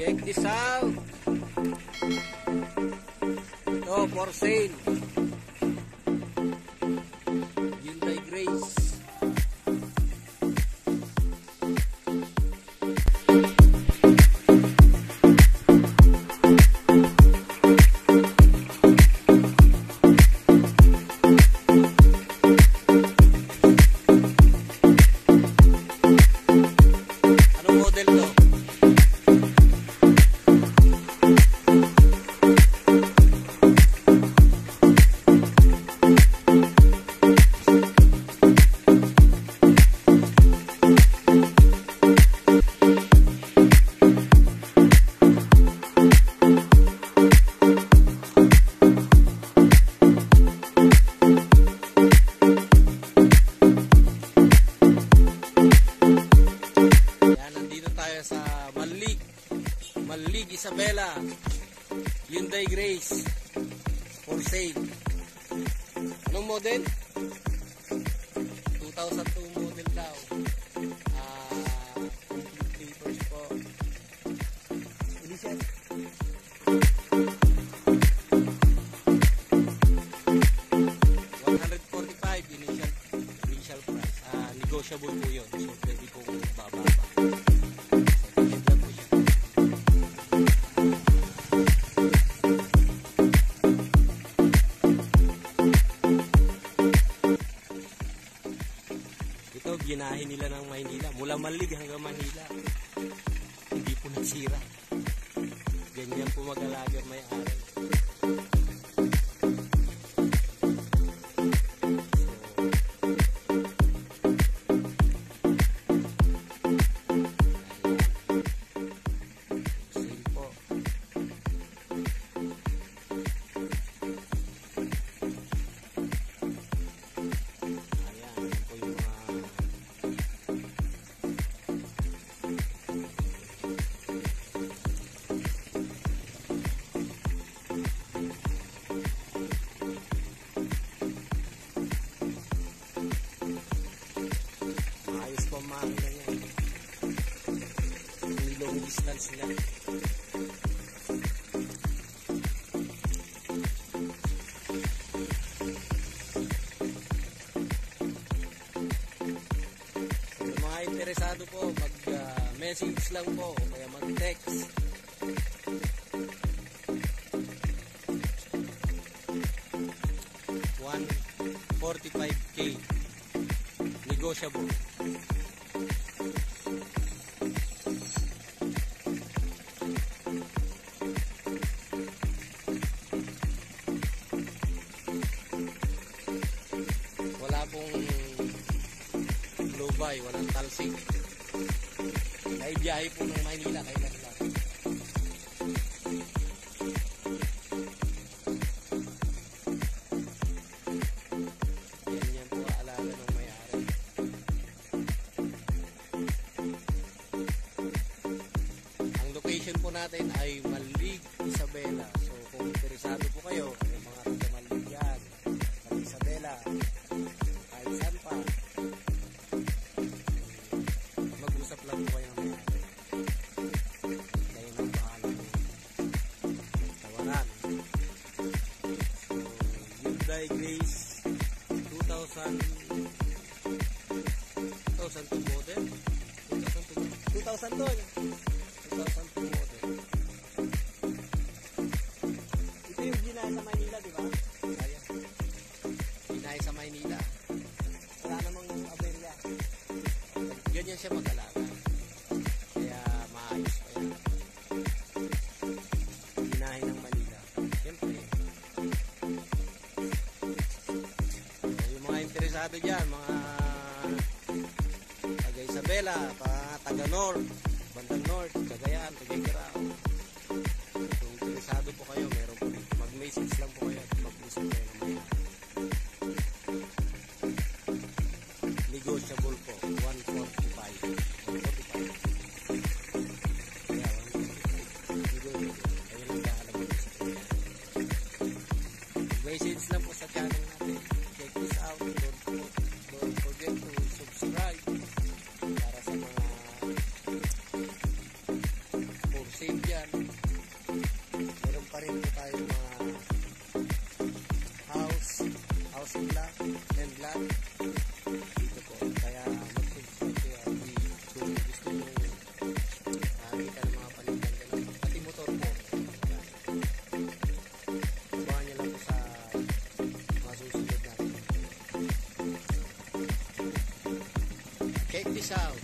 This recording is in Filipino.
Check this out. Ito, for sale. Hyundai Grace. Anong model to? Sa Malig, Isabela, Hyundai Grace for sale. Anong model? 2002 model daw. Complete papers po. Initial 145 initial price. Negotiable po yun. So pwede pong bababa. Ito, ginahin nila ng Maynila. Mula Malig hanggang Manila. Hindi po nasira. Ganyan po mag-alaga may-ari. Sale po. Pamahal na yan. May long distance na. Sa mga interesado po, mag-message lang po o kaya mag-text. $145K. Negotiable. Wala pong lubay, walang talsik. Naibiyahe po ng Maynila kay Manila. Yan po alaga ng may-ari. Ang location po natin ay Malig, Isabela. So kung interesado po kayo, yung mga taga Malig yan, Malig, Isabela, kahit saan pa, mag-usap lang po kayo ng may-ari. Kayo nang bahala mo tawaran. So Hyundai Grace 2002 model. 2002 model. Ito yung ginaya sa Maynila, di ba? Kaya. Ginaya sa Maynila. Wala namang aberya. Ganyan siya mag-alaga. Kaya maayos pa yan. Ginahin ng Manila. Siyempre. Yung mga interesado dyan, mga taga Isabela, taga-North, bandang North, Cagayan, Tagaytao. Kung interesado po kayo, meron po dito. Mag-message lang po kayo at mag-usap kayo ng mga. Negotiable po, 145. 145. Kaya 145. Negotiable. Ayun ang kaalaman ko sa kanya. Message lang po sa channel natin. Check this out. Don't forget to subscribe para sa mga for sale dyan. isaw.